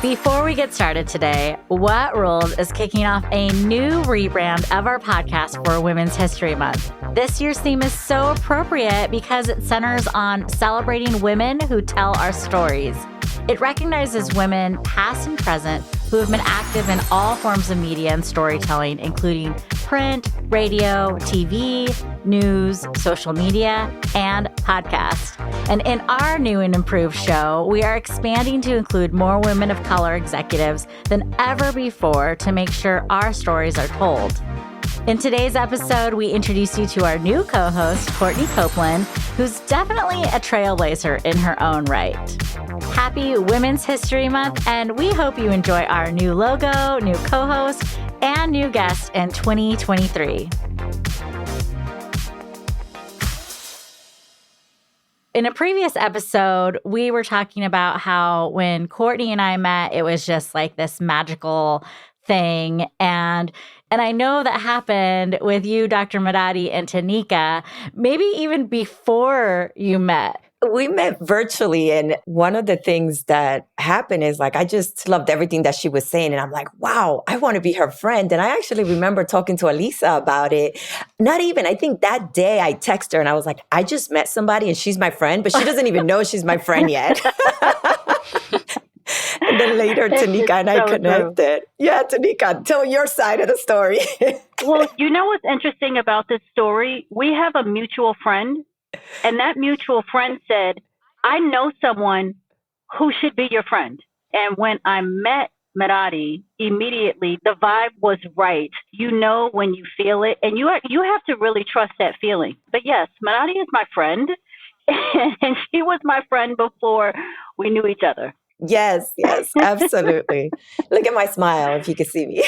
Before we get started today, What Rules is kicking off a new rebrand of our podcast for Women's History Month. This year's theme is so appropriate because it centers on celebrating women who tell our stories. It recognizes women, past and present, who have been active in all forms of media and storytelling, including print, radio, TV, news, social media, and podcast. And in our new and improved show, we are expanding to include more women of color executives than ever before to make sure our stories are told. In today's episode, we introduce you to our new co-host, Courtney Copeland, who's definitely a trailblazer in her own right. Happy Women's History Month, and we hope you enjoy our new logo, new co-host, and new guest in 2023. In a previous episode, we were talking about how when Courtney and I met, it was just like this magical thing. And I know that happened with you, Dr. Madadi, and Tanika, maybe even before you met. We met virtually, and one of the things that happened is I just loved everything that she was saying, and I'm like, wow, I want to be her friend. And I actually remember talking to Alisa about it. I think that day I texted her and I was like, I just met somebody and she's my friend, but she doesn't even know she's my friend yet. And then later, Tanika and I connected. True. Yeah, Tanika, tell your side of the story. Well, you know what's interesting about this story? We have a mutual friend. And that mutual friend said, I know someone who should be your friend. And when I met Madadi, immediately the vibe was right. You know when you feel it, and you have to really trust that feeling. But yes, Madadi is my friend, and she was my friend before we knew each other. Yes, absolutely. Look at my smile if you can see me.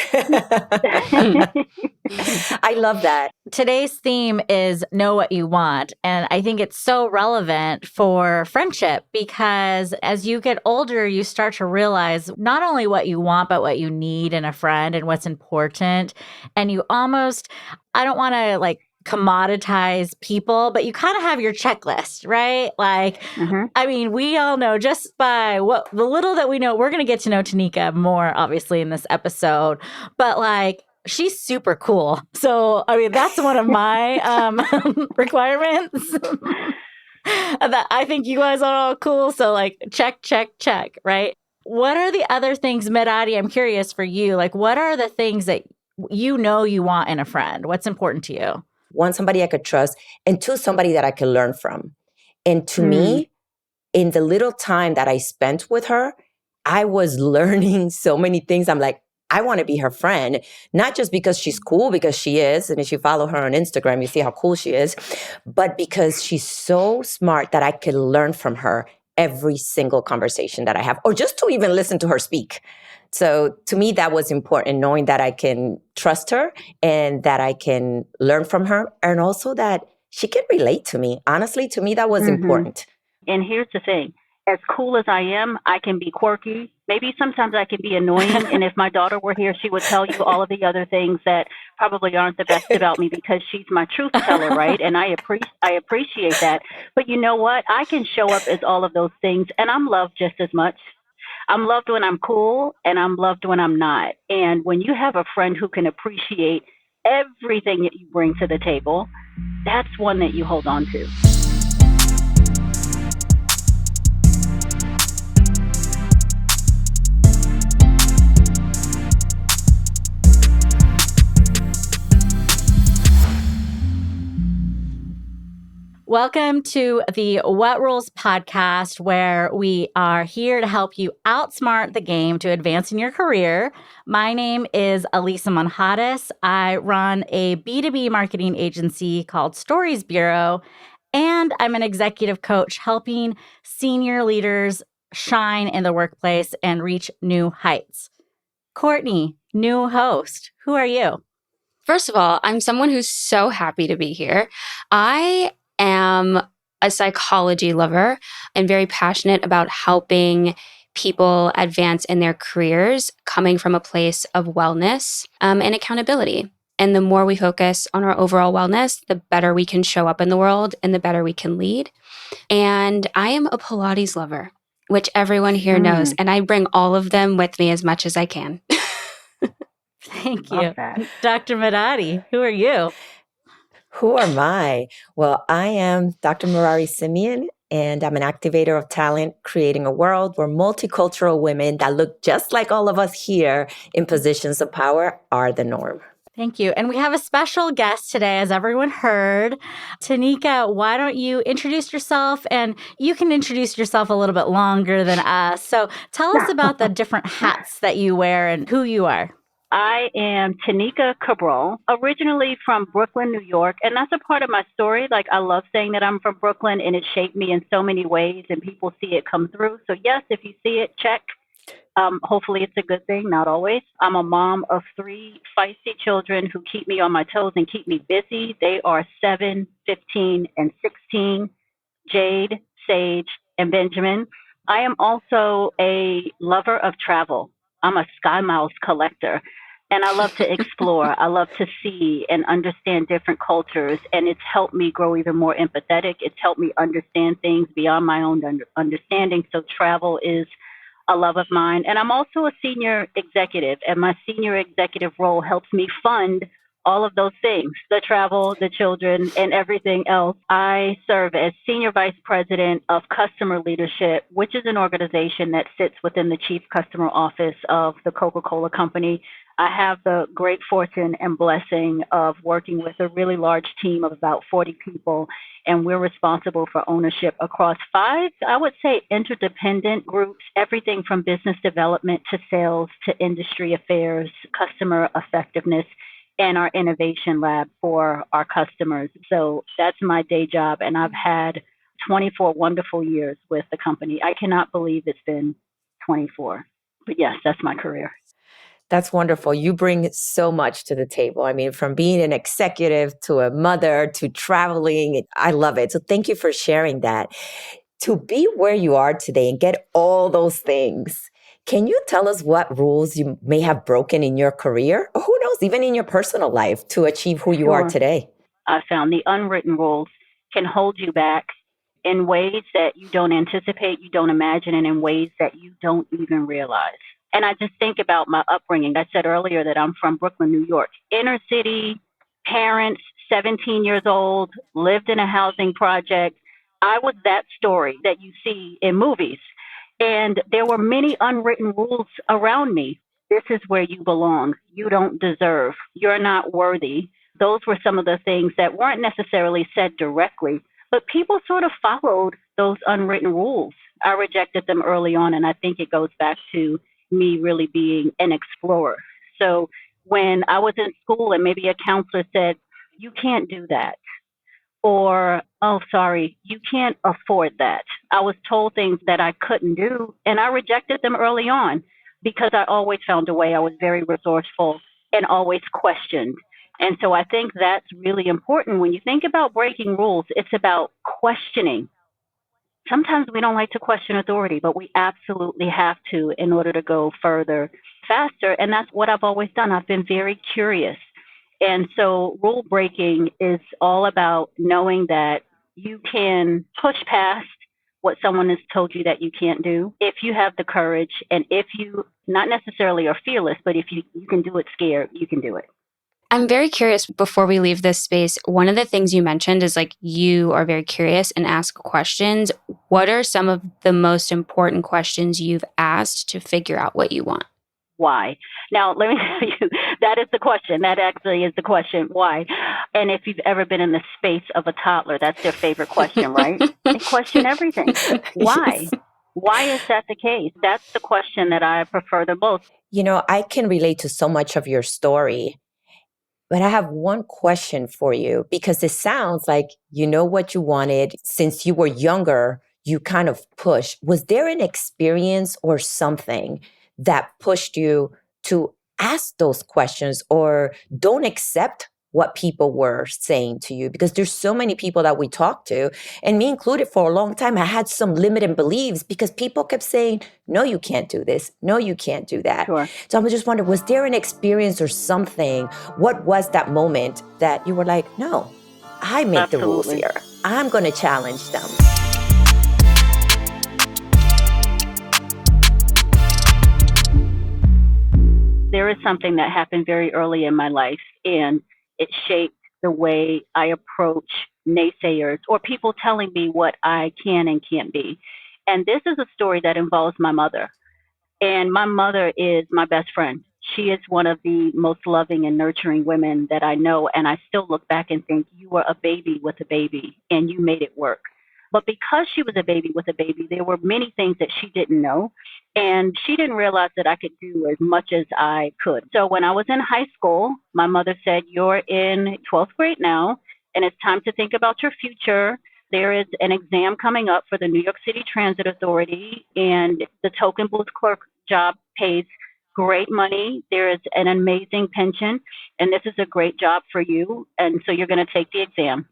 I love that. Today's theme is Know What You Want. And I think it's so relevant for friendship because as you get older, you start to realize not only what you want, but what you need in a friend and what's important. And you almost, I don't want to commoditize people, but you kind of have your checklist, right? I mean, we all know just by the little that we know, we're going to get to know Tanika more, obviously, in this episode, but she's super cool. So, I mean, that's one of my requirements. That I think you guys are all cool. So, check, right? What are the other things, Madadi, I'm curious for you, what are the things that you know you want in a friend? What's important to you? One, somebody I could trust, and two, somebody that I could learn from. And to me, in the little time that I spent with her, I was learning so many things. I'm like, I want to be her friend, not just because she's cool, because she is. And if you follow her on Instagram, you see how cool she is, but because she's so smart that I could learn from her every single conversation that I have, or just to even listen to her speak. So to me, that was important, knowing that I can trust her and that I can learn from her, and also that she can relate to me. Honestly, to me, that was important. And here's the thing. As cool as I am, I can be quirky. Maybe sometimes I can be annoying. And if my daughter were here, she would tell you all of the other things that probably aren't the best about me because she's my truth teller, right? And I appreciate that. But you know what? I can show up as all of those things, and I'm loved just as much. I'm loved when I'm cool, and I'm loved when I'm not. And when you have a friend who can appreciate everything that you bring to the table, that's one that you hold on to. Welcome to the What Rules podcast, where we are here to help you outsmart the game to advance in your career. My name is Alisa Monjadas. I run a B2B marketing agency called Stories Bureau, and I'm an executive coach helping senior leaders shine in the workplace and reach new heights. Courtney, new host. Who are you? First of all, I'm someone who's so happy to be here. I am a psychology lover and very passionate about helping people advance in their careers, coming from a place of wellness and accountability. And the more we focus on our overall wellness, the better we can show up in the world and the better we can lead. And I am a Pilates lover, which everyone here knows, and I bring all of them with me as much as I can. Thank Love you. that. Dr. Madadi, who are you? Who am I? Well, I am Dr. Murari Simeon, and I'm an activator of talent, creating a world where multicultural women that look just like all of us here in positions of power are the norm. Thank you. And we have a special guest today, as everyone heard. Tanika, why don't you introduce yourself? And you can introduce yourself a little bit longer than us. So tell us about the different hats that you wear and who you are. I am Tanika Cabral, originally from Brooklyn, New York. And that's a part of my story. Like, I love saying that I'm from Brooklyn, and it shaped me in so many ways, and people see it come through. So, yes, if you see it, check. Hopefully it's a good thing, not always. I'm a mom of 3 feisty children who keep me on my toes and keep me busy. They are 7, 15, and 16, Jade, Sage, and Benjamin. I am also a lover of travel. I'm a Sky Mouse collector, and I love to explore. I love to see and understand different cultures, and it's helped me grow even more empathetic. It's helped me understand things beyond my own understanding. So travel is a love of mine. And I'm also a senior executive, and my senior executive role helps me fund all of those things, the travel, the children, and everything else. I serve as Senior Vice President of Customer Leadership, which is an organization that sits within the Chief Customer Office of the Coca-Cola Company. I have the great fortune and blessing of working with a really large team of about 40 people, and we're responsible for ownership across 5, I would say, interdependent groups, everything from business development to sales to industry affairs, customer effectiveness, and our innovation lab for our customers. So that's my day job, and I've had 24 wonderful years with the company. I cannot believe it's been 24. But yes, that's my career. That's wonderful. You bring so much to the table. I mean, from being an executive to a mother to traveling, I love it. So thank you for sharing that. To be where you are today and get all those things, can you tell us what rules you may have broken in your career, or who knows, even in your personal life, to achieve who you are Sure. today? I found the unwritten rules can hold you back in ways that you don't anticipate, you don't imagine, and in ways that you don't even realize. And I just think about my upbringing. I said earlier that I'm from Brooklyn, New York, inner city, parents, 17 years old, lived in a housing project. I was that story that you see in movies. And there were many unwritten rules around me. This is where you belong. You don't deserve. You're not worthy. Those were some of the things that weren't necessarily said directly, but people sort of followed those unwritten rules. I rejected them early on, and I think it goes back to me really being an explorer. So when I was in school and maybe a counselor said, you can't do that, or, oh, sorry, you can't afford that. I was told things that I couldn't do, and I rejected them early on because I always found a way. I was very resourceful and always questioned. And so I think that's really important. When you think about breaking rules, it's about questioning. Sometimes we don't like to question authority, but we absolutely have to in order to go further, faster. And that's what I've always done. I've been very curious. And so rule breaking is all about knowing that you can push past what someone has told you that you can't do if you have the courage, and if you not necessarily are fearless, but if you can do it scared, you can do it. I'm very curious before we leave this space. One of the things you mentioned is like you are very curious and ask questions. What are some of the most important questions you've asked to figure out what you want? Why? Now, let me tell you, that is the question. That actually is the question, why? And if you've ever been in the space of a toddler, that's their favorite question, right? They question everything. Why? Yes. Why is that the case? That's the question that I prefer the most. You know, I can relate to so much of your story, but I have one question for you, because it sounds like you know what you wanted since you were younger. You kind of pushed. Was there an experience or something that pushed you to ask those questions or don't accept what people were saying to you? Because there's so many people that we talk to, and me included, for a long time, I had some limiting beliefs because people kept saying, no, you can't do this. No, you can't do that. Sure. So I was just wondering, was there an experience or something? What was that moment that you were like, no, I make the rules Absolutely. here. I'm going to challenge them. there is something that happened very early in my life, and it shaped the way I approach naysayers or people telling me what I can and can't be. And this is a story that involves my mother. And my mother is my best friend. She is one of the most loving and nurturing women that I know. And I still look back and think, you were a baby with a baby and you made it work. But because she was a baby with a baby, there were many things that she didn't know. And she didn't realize that I could do as much as I could. So when I was in high school, my mother said, you're in 12th grade now, and it's time to think about your future. There is an exam coming up for the New York City Transit Authority, and the token booth clerk job pays great money. There is an amazing pension, and this is a great job for you. And so you're going to take the exam.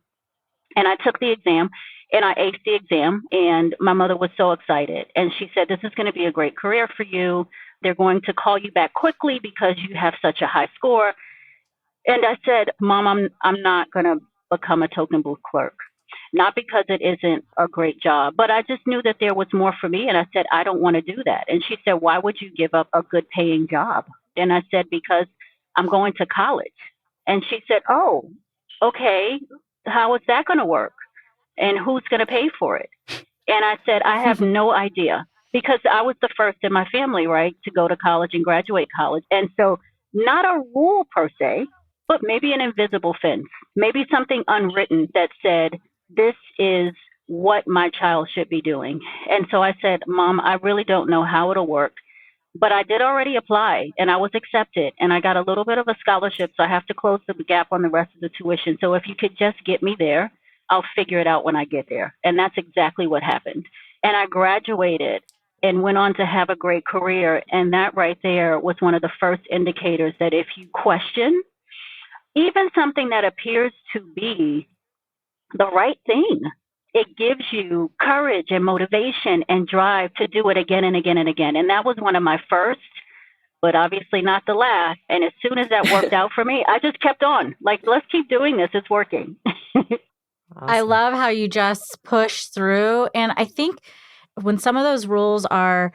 And I took the exam and I aced the exam, and my mother was so excited. And she said, this is going to be a great career for you. They're going to call you back quickly because you have such a high score. And I said, Mom, I'm not going to become a token booth clerk. Not because it isn't a great job, but I just knew that there was more for me. And I said, I don't want to do that. And she said, why would you give up a good paying job? And I said, because I'm going to college. And she said, oh, okay. How is that going to work? And who's going to pay for it? And I said, I have no idea, because I was the first in my family, right, to go to college and graduate college. And so not a rule per se, but maybe an invisible fence, maybe something unwritten that said, this is what my child should be doing. And so I said, Mom, I really don't know how it'll work, but I did already apply and I was accepted and I got a little bit of a scholarship. So I have to close the gap on the rest of the tuition. So if you could just get me there, I'll figure it out when I get there. And that's exactly what happened. And I graduated and went on to have a great career. And that right there was one of the first indicators that if you question even something that appears to be the right thing, it gives you courage and motivation and drive to do it again and again and again. And that was one of my first, but obviously not the last. And as soon as that worked out for me, I just kept on. Like, let's keep doing this. It's working. I Awesome. love how you just push through. And I think when some of those rules are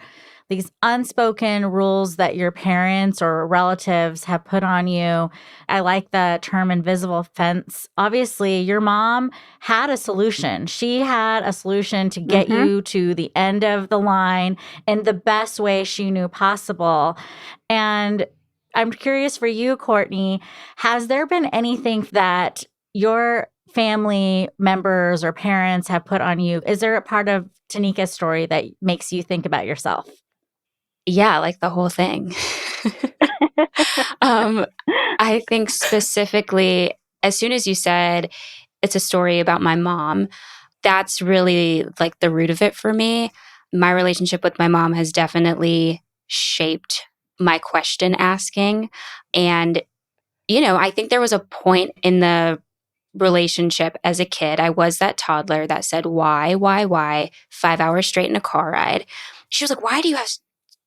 these unspoken rules that your parents or relatives have put on you, I like the term invisible fence. Obviously, your mom had a solution. She had a solution to get you to the end of the line in the best way she knew possible. And I'm curious for you, Courtney, has there been anything that your family members or parents have put on you? Is there a part of Tanika's story that makes you think about yourself? Yeah, like the whole thing. I think specifically, as soon as you said it's a story about my mom, that's really like the root of it for me. My relationship with my mom has definitely shaped my question asking. And, I think there was a point in the relationship as a kid. I was that toddler that said, why, 5 hours straight in a car ride. She was like, why do you have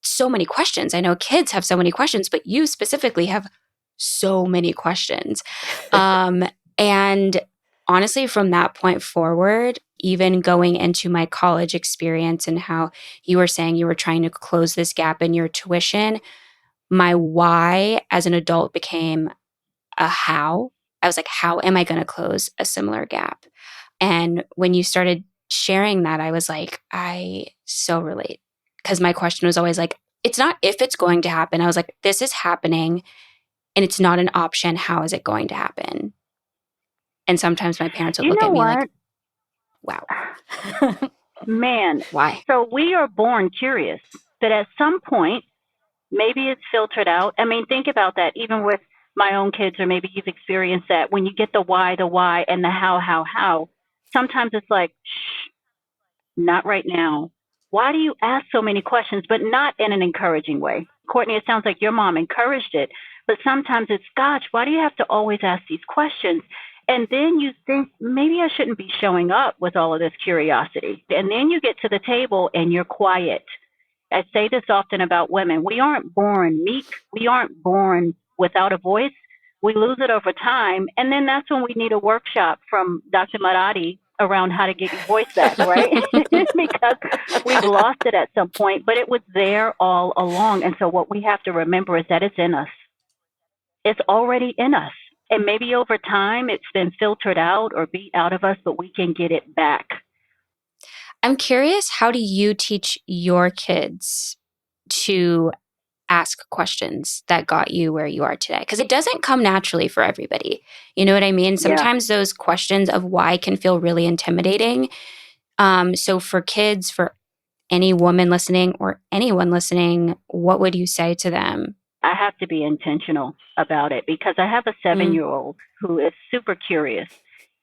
so many questions? I know kids have so many questions, but you specifically have so many questions. And honestly, from that point forward, even going into my college experience and how you were saying you were trying to close this gap in your tuition, my why as an adult became a how. I was like, how am I going to close a similar gap? And when you started sharing that, I was like, I so relate. Because my question was always like, it's not if it's going to happen. I was like, this is happening and it's not an option. How is it going to happen? And sometimes my parents would You look know at me what? like, wow, Man, why? so we are born curious, but at some point, maybe it's filtered out. I mean, think about that, even with my own kids, or maybe you've experienced that when you get the why, and the how. Sometimes it's like, shh, not right now. Why do you ask so many questions, but not in an encouraging way? Courtney, it sounds like your mom encouraged it, but sometimes it's, gosh, why do you have to always ask these questions? And then you think, maybe I shouldn't be showing up with all of this curiosity. And then you get to the table and you're quiet. I say this often about women. We aren't born meek. We aren't born without a voice. We lose it over time. And then that's when we need a workshop from Dr. Marati around how to get your voice back, right? Because we've lost it at some point, but it was there all along. And so what we have to remember is that it's in us. It's already in us. And maybe over time it's been filtered out or beat out of us, but we can get it back. I'm curious, how do you teach your kids to ask questions that got you where you are today? Because it doesn't come naturally for everybody. You know what I mean? Yeah. Sometimes those questions of why can feel really intimidating. So for kids, for any woman listening or anyone listening, what would you say to them? I have to be intentional about it because I have a 7-year-old who is super curious.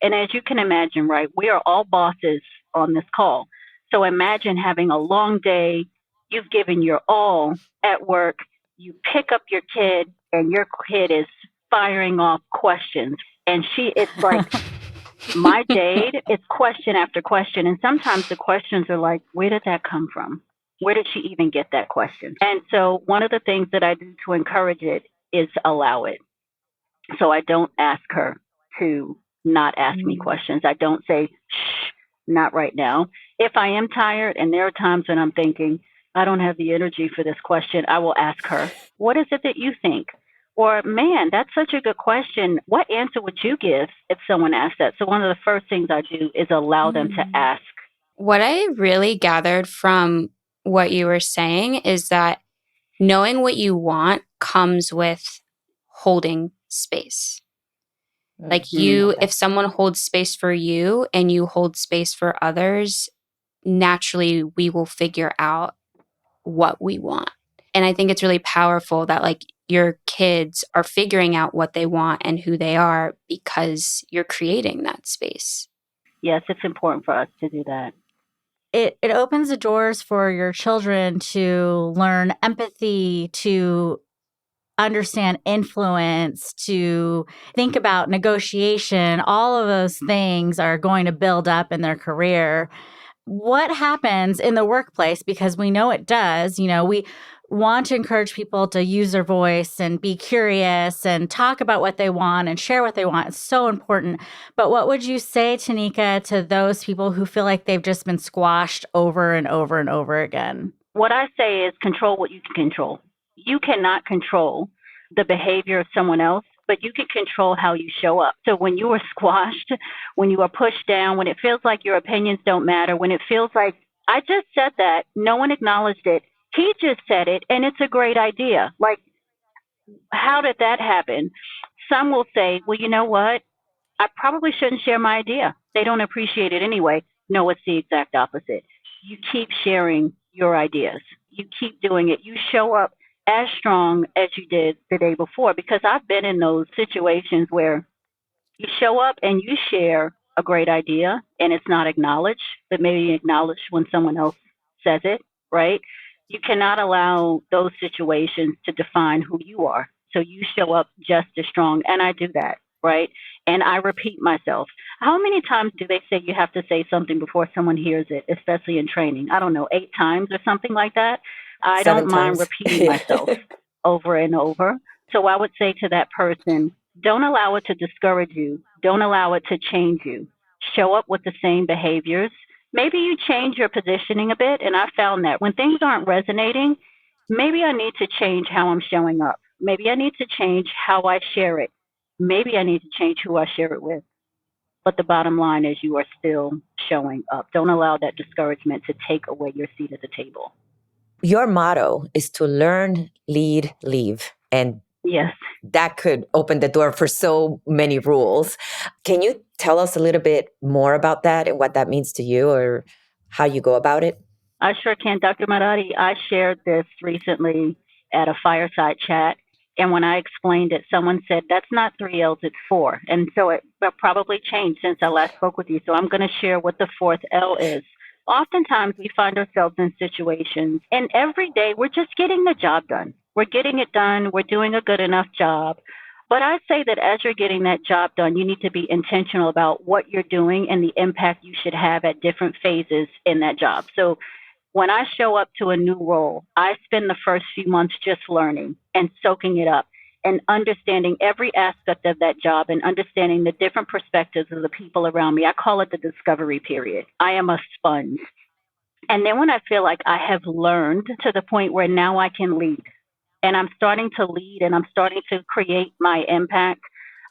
And as you can imagine, right, we are all bosses on this call. So imagine having a long day, you've given your all at work, you pick up your kid, and your kid is firing off questions. And it's like, my Jade, it's question after question. And sometimes the questions are like, where did that come from? Where did she even get that question? And so one of the things that I do to encourage it is allow it. So I don't ask her to not ask me questions. I don't say, shh, not right now. If I am tired, and there are times when I'm thinking, I don't have the energy for this question, I will ask her, what is it that you think? Or, man, that's such a good question. What answer would you give if someone asked that? So one of the first things I do is allow them to ask. What I really gathered from what you were saying is that knowing what you want comes with holding space. Like if someone holds space for you and you hold space for others, naturally we will figure out what we want. And I think it's really powerful that like your kids are figuring out what they want and who they are because you're creating that space. Yes, it's important for us to do that. It opens the doors for your children to learn empathy, to understand influence, to think about negotiation. All of those things are going to build up in their career. What happens in the workplace? Because we know it does. We want to encourage people to use their voice and be curious and talk about what they want and share what they want. It's so important. But what would you say, Tanika, to those people who feel like they've just been squashed over and over and over again? What I say is control what you can control. You cannot control the behavior of someone else, but you can control how you show up. So when you are squashed, when you are pushed down, when it feels like your opinions don't matter, when it feels like, I just said that, no one acknowledged it, he just said it, and it's a great idea. Like, how did that happen? Some will say, well, you know what? I probably shouldn't share my idea. They don't appreciate it anyway. No, it's the exact opposite. You keep sharing your ideas. You keep doing it. You show up as strong as you did the day before, because I've been in those situations where you show up and you share a great idea and it's not acknowledged, but maybe acknowledged when someone else says it, right? You cannot allow those situations to define who you are. So you show up just as strong. And I do that, right? And I repeat myself. How many times do they say you have to say something before someone hears it, especially in training? I don't know, 8 times or something like that. I 7 don't mind times. repeating myself over and over. So I would say to that person, don't allow it to discourage you. Don't allow it to change you. Show up with the same behaviors. Maybe you change your positioning a bit. And I found that when things aren't resonating, maybe I need to change how I'm showing up. Maybe I need to change how I share it. Maybe I need to change who I share it with. But the bottom line is you are still showing up. Don't allow that discouragement to take away your seat at the table. Your motto is to learn, lead, leave. And yes, that could open the door for so many rules. Can you tell us a little bit more about that and what that means to you or how you go about it? I sure can. Dr. Marati, I shared this recently at a fireside chat. And when I explained it, someone said, that's not 3 L's, it's 4. And so it will probably changed since I last spoke with you. So I'm going to share what the 4th L is. Oftentimes we find ourselves in situations, and every day we're just getting the job done. We're getting it done. We're doing a good enough job. But I say that as you're getting that job done, you need to be intentional about what you're doing and the impact you should have at different phases in that job. So when I show up to a new role, I spend the first few months just learning and soaking it up. and understanding every aspect of that job and understanding the different perspectives of the people around me. I call it the discovery period. I am a sponge. And then when I feel like I have learned to the point where now I can lead, and I'm starting to lead and I'm starting to create my impact,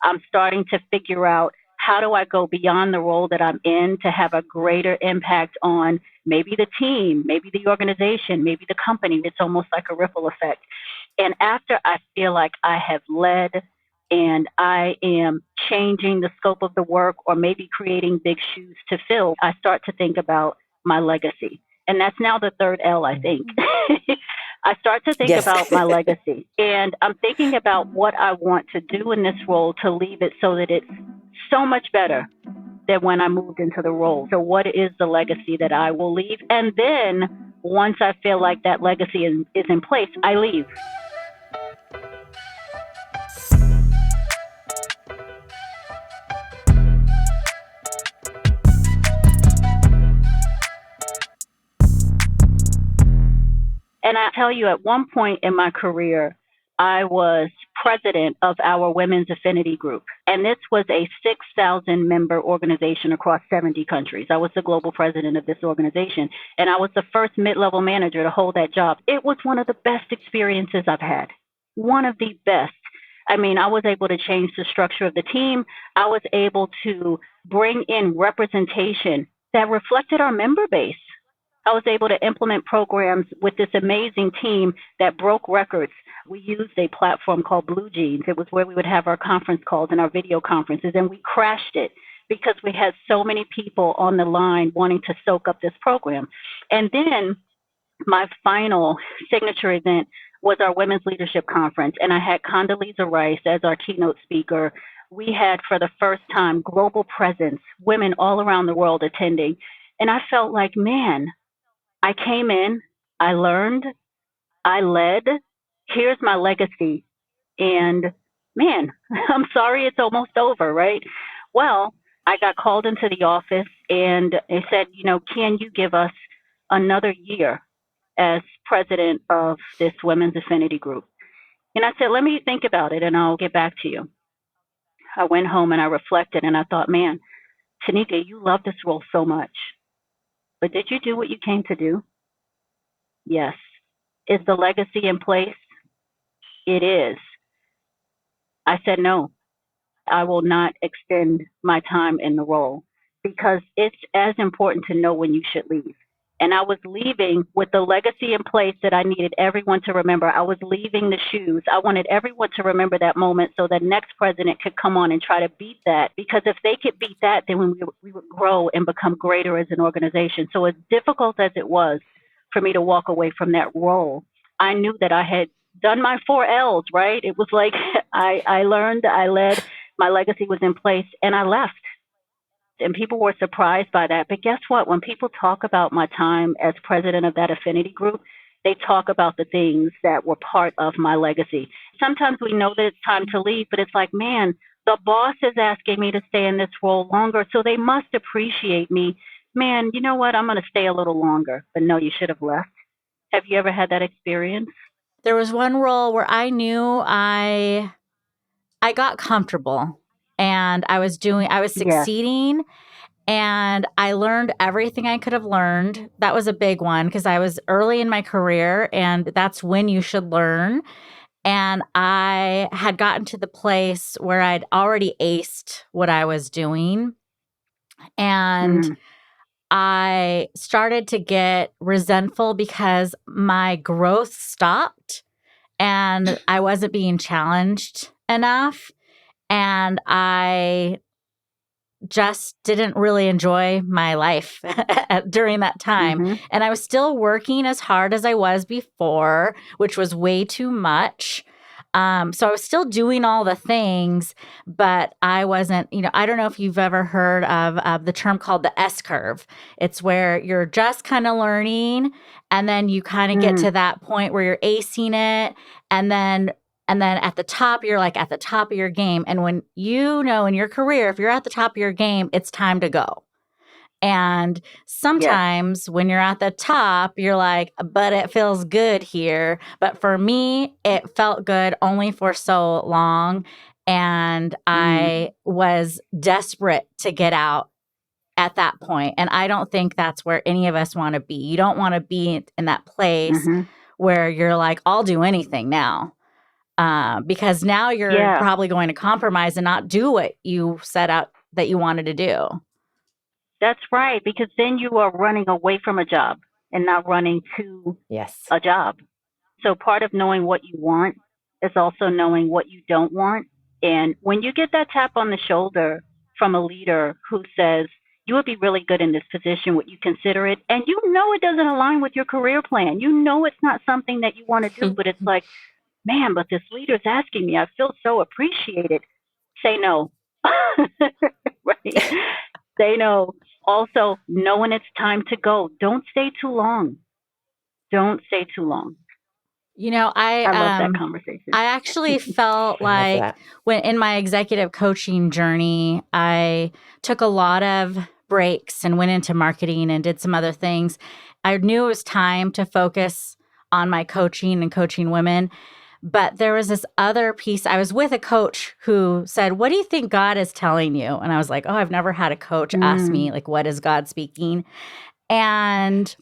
I'm starting to figure out how do I go beyond the role that I'm in to have a greater impact on maybe the team, maybe the organization, maybe the company. It's almost like a ripple effect. And after I feel like I have led and I am changing the scope of the work or maybe creating big shoes to fill, I start to think about my legacy. And that's now the third L, I think. I start to think Yes. about my legacy. And I'm thinking about what I want to do in this role to leave it so that it's so much better than when I moved into the role. So what is the legacy that I will leave? And then once I feel like that legacy is in place, I leave. And I tell you, at one point in my career, I was president of our women's affinity group. And this was a 6,000 member organization across 70 countries. I was the global president of this organization. And I was the first mid-level manager to hold that job. It was one of the best experiences I've had. One of the best. I mean, I was able to change the structure of the team. I was able to bring in representation that reflected our member base. I was able to implement programs with this amazing team that broke records. We used a platform called Blue Jeans. It was where we would have our conference calls and our video conferences, and we crashed it because we had so many people on the line wanting to soak up this program. And then my final signature event was our Women's Leadership Conference, and I had Condoleezza Rice as our keynote speaker. We had, for the first time, global presence, women all around the world attending. And I felt like, man, I came in, I learned, I led. Here's my legacy. And man, I'm sorry it's almost over, right? Well, I got called into the office and they said, can you give us another year as president of this women's affinity group? And I said, let me think about it and I'll get back to you. I went home and I reflected and I thought, man, Tanika, you love this role so much. But did you do what you came to do? Yes. Is the legacy in place? It is. I said, no, I will not extend my time in the role because it's as important to know when you should leave. And I was leaving with the legacy in place that I needed everyone to remember. I was leaving the shoes. I wanted everyone to remember that moment so the next president could come on and try to beat that. Because if they could beat that, then we would grow and become greater as an organization. So as difficult as it was for me to walk away from that role, I knew that I had done my 4 L's, right? It was like I learned, I led, my legacy was in place, and I left. And people were surprised by that. But guess what? When people talk about my time as president of that affinity group, they talk about the things that were part of my legacy. Sometimes we know that it's time to leave, but it's like, man, the boss is asking me to stay in this role longer, so they must appreciate me. Man, you know what? I'm going to stay a little longer. But no, you should have left. Have you ever had that experience? There was one role where I knew I got comfortable and I was succeeding and I learned everything I could have learned. That was a big one because I was early in my career and that's when you should learn. And I had gotten to the place where I'd already aced what I was doing. And I started to get resentful because my growth stopped and I wasn't being challenged enough. And I just didn't really enjoy my life during that time. And I was still working as hard as I was before, which was way too much. So I was still doing all the things, but I wasn't, I don't know if you've ever heard of the term called the S curve. It's where you're just kind of learning and then you kind of get to that point where you're acing it. And then at the top, you're like at the top of your game. And when in your career, if you're at the top of your game, it's time to go. And sometimes when you're at the top, you're like, but it feels good here. But for me, it felt good only for so long. And I was desperate to get out at that point. And I don't think that's where any of us want to be. You don't want to be in that place where you're like, I'll do anything now. Because now you're probably going to compromise and not do what you set out that you wanted to do. That's right, because then you are running away from a job and not running to a job. So part of knowing what you want is also knowing what you don't want. And when you get that tap on the shoulder from a leader who says, you would be really good in this position, would you consider it? And you know it doesn't align with your career plan. You know it's not something that you want to do, but it's like, man, but this leader's asking me. I feel so appreciated. Say no. Right? Say no. Also, know when it's time to go. Don't stay too long. Don't stay too long. You know, I love that conversation. I actually felt like when in my executive coaching journey, I took a lot of breaks and went into marketing and did some other things. I knew it was time to focus on my coaching and coaching women. But there was this other piece. I was with a coach who said, what do you think God is telling you? And I was like, oh, I've never had a coach ask me, like, what is God speaking? And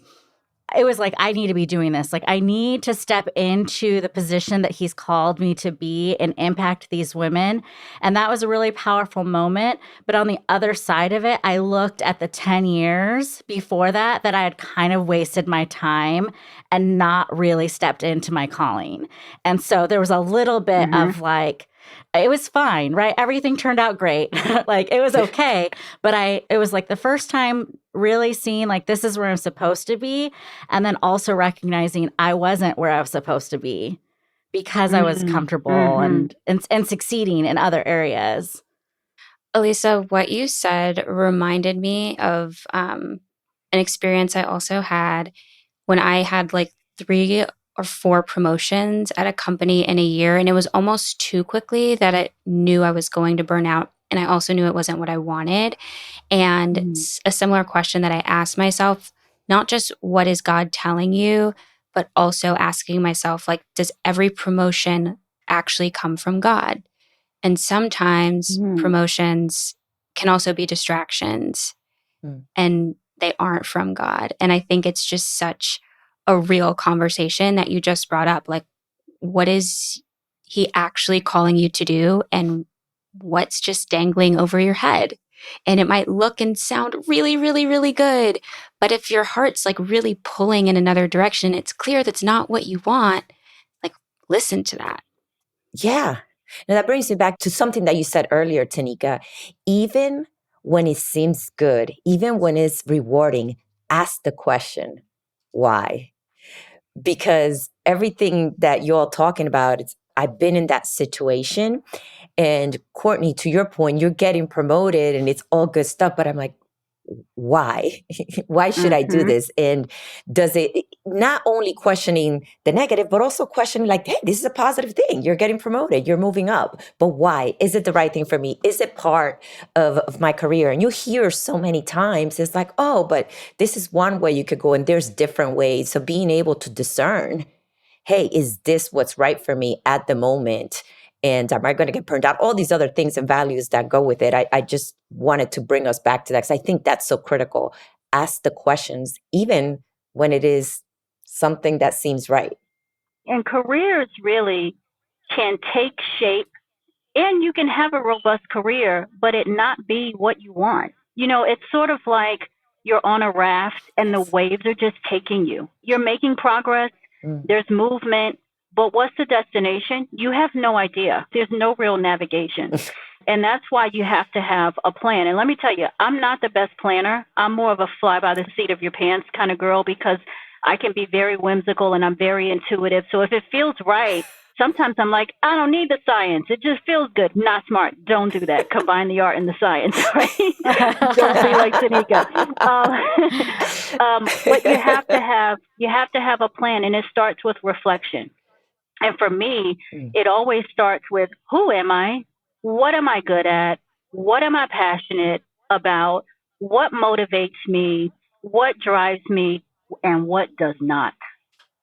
it was like, I need to be doing this. Like, I need to step into the position that he's called me to be and impact these women. And that was a really powerful moment. But on the other side of it, I looked at the 10 years before that I had kind of wasted my time and not really stepped into my calling. And so there was a little bit of like, it was fine, right? Everything turned out great. Like, it was okay. But it was like the first time really seeing like, this is where I'm supposed to be. And then also recognizing I wasn't where I was supposed to be because I was comfortable and succeeding in other areas. Elisa, what you said reminded me of an experience I also had when I had like 3 or 4 promotions at a company in a year. And it was almost too quickly that I knew I was going to burn out. And I also knew it wasn't what I wanted. And a similar question that I asked myself, not just what is God telling you, but also asking myself, like, does every promotion actually come from God? And sometimes promotions can also be distractions and they aren't from God. And I think it's just such a real conversation that you just brought up. Like, what is he actually calling you to do? And what's just dangling over your head? And it might look and sound really, really, really good. But if your heart's like really pulling in another direction, it's clear that's not what you want. Like, listen to that. Yeah. Now that brings me back to something that you said earlier, Tanika. Even when it seems good, even when it's rewarding, ask the question, why? Because everything that you're all talking about, I've been in that situation. And Courtney, to your point, you're getting promoted and it's all good stuff. But I'm like, why? Why should I do this? And does it not only questioning the negative, but also questioning like, hey, this is a positive thing. You're getting promoted. You're moving up. But why? Is it the right thing for me? Is it part of my career? And you hear so many times, it's like, oh, but this is one way you could go and there's different ways. So being able to discern, hey, is this what's right for me at the moment? And am I going to get burned out? All these other things and values that go with it. I just wanted to bring us back to that because I think that's so critical. Ask the questions, even when it is something that seems right. And careers really can take shape, and you can have a robust career, but it not be what you want. You know, it's sort of like you're on a raft and the waves are just taking you. You're making progress, there's movement, but what's the destination? You have no idea. There's no real navigation. And that's why you have to have a plan. And let me tell you, I'm not the best planner. I'm more of a fly by the seat of your pants kind of girl because I can be very whimsical and I'm very intuitive. So if it feels right, sometimes I'm like, I don't need the science. It just feels good. Not smart. Don't do that. Combine the art and the science, right? Don't be like Tanika. But you have to have a plan, and it starts with reflection. And for me, it always starts with, who am I? What am I good at? What am I passionate about? what motivates me, what drives me, and what does not.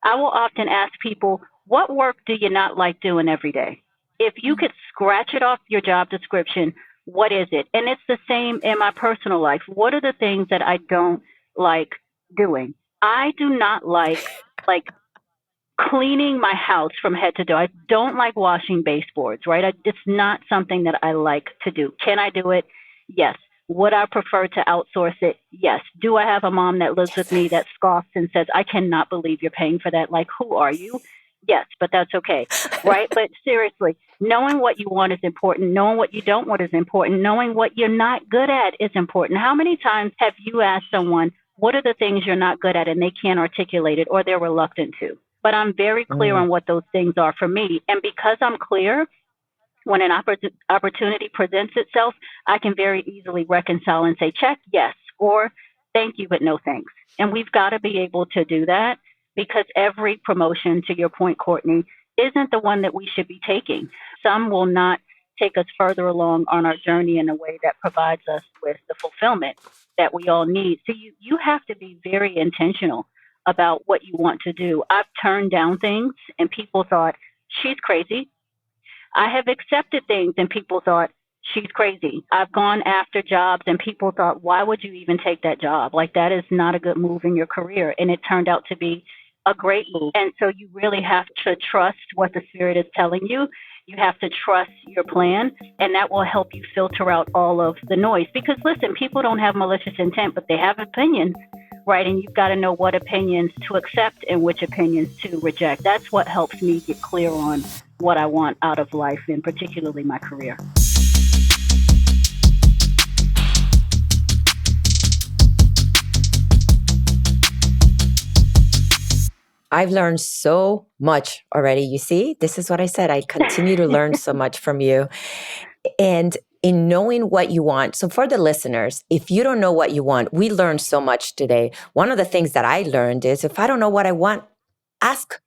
I will often ask people, what work do you not like doing every day? If you could scratch it off your job description, what is it? And it's the same in my personal life. What are the things that I don't like doing? I do not like cleaning my house from head to toe. I don't like washing baseboards, right? It's not something that I like to do. Can I do it? Yes. Would I prefer to outsource it? Yes. Do I have a mom that lives with me that scoffs and says, I cannot believe you're paying for that? Like, who are you? Yes, but that's okay, right? But seriously, knowing what you want is important. Knowing what you don't want is important. Knowing what you're not good at is important. How many times have you asked someone, what are the things you're not good at, and they can't articulate it or they're reluctant to? But I'm very clear on what those things are for me. And because I'm clear, when an opportunity presents itself, I can very easily reconcile and say, check, yes, or thank you, but no thanks. And we've got to be able to do that because every promotion, to your point, Courtney, isn't the one that we should be taking. Some will not take us further along on our journey in a way that provides us with the fulfillment that we all need. So you have to be very intentional about what you want to do. I've turned down things and people thought, she's crazy. I have accepted things and people thought, she's crazy. I've gone after jobs and people thought, why would you even take that job? Like, that is not a good move in your career. And it turned out to be a great move. And so you really have to trust what the Spirit is telling you. You have to trust your plan, and that will help you filter out all of the noise. Because listen, people don't have malicious intent, but they have opinions, right? And you've got to know what opinions to accept and which opinions to reject. That's what helps me get clear on what I want out of life, and particularly my career. I've learned so much already. You see, this is what I said. I continue to learn so much from you. And in knowing what you want. So for the listeners, if you don't know what you want, we learned so much today. One of the things that I learned is if I don't know what I want, ask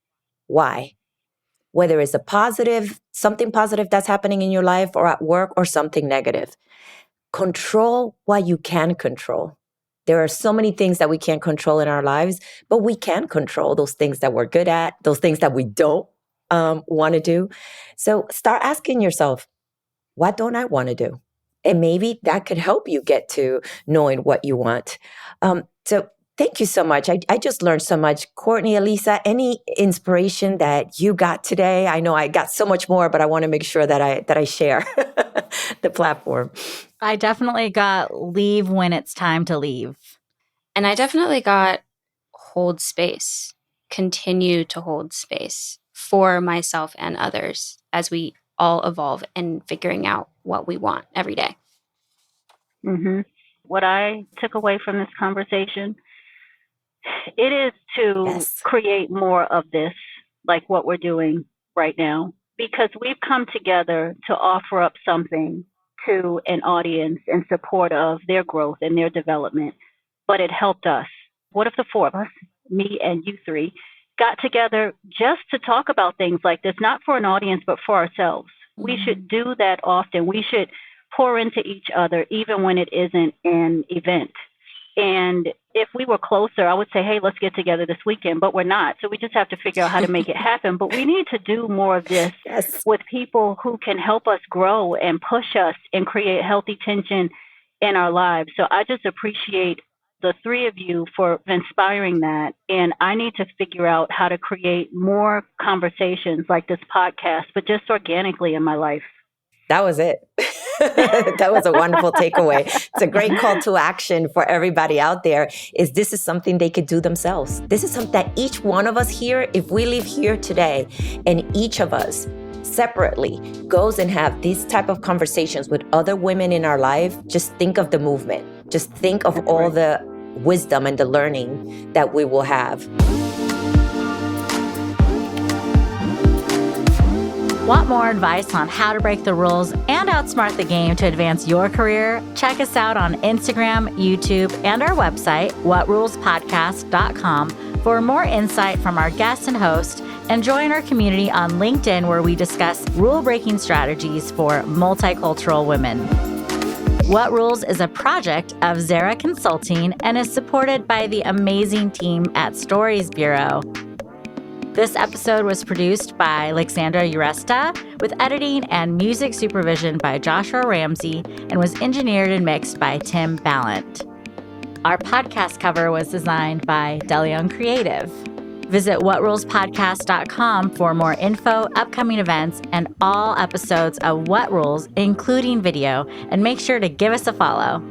why. Whether it's something positive that's happening in your life or at work, or something negative. Control what you can control. There are so many things that we can't control in our lives, but we can control those things that we're good at, those things that we don't want to do. So start asking yourself, what don't I want to do? And maybe that could help you get to knowing what you want. So thank you so much. I just learned so much. Courtney, Elisa, any inspiration that you got today? I know I got so much more, but I want to make sure that I share the platform. I definitely got leave when it's time to leave. And I definitely got hold space, continue to hold space for myself and others as we all evolve in figuring out what we want every day. Mm-hmm. What I took away from this conversation, it is to create more of this, like what we're doing right now, because we've come together to offer up something to an audience in support of their growth and their development, but it helped us. What if the four of us, me and you three, got together just to talk about things like this, not for an audience, but for ourselves? Mm-hmm. We should do that often. We should pour into each other, even when it isn't an event. And if we were closer, I would say, hey, let's get together this weekend, but we're not. So we just have to figure out how to make it happen. But we need to do more of this with people who can help us grow and push us and create healthy tension in our lives. So I just appreciate the three of you for inspiring that. And I need to figure out how to create more conversations like this podcast, but just organically in my life. That was it. That was a wonderful takeaway. It's a great call to action for everybody out there. This is something they could do themselves. This is something that each one of us here, if we leave here today and each of us separately goes and have these type of conversations with other women in our life, just think of the movement. Just think of all the wisdom and the learning that we will have. Want more advice on how to break the rules and outsmart the game to advance your career? Check us out on Instagram, YouTube, and our website, whatrulespodcast.com, for more insight from our guests and host, and join our community on LinkedIn, where we discuss rule-breaking strategies for multicultural women. What Rules is a project of Zara Consulting and is supported by the amazing team at Stories Bureau. This episode was produced by Alexandra Uresta with editing and music supervision by Joshua Ramsey and was engineered and mixed by Tim Ballant. Our podcast cover was designed by DeLeon Creative. Visit whatrulespodcast.com for more info, upcoming events, and all episodes of What Rules, including video, and make sure to give us a follow.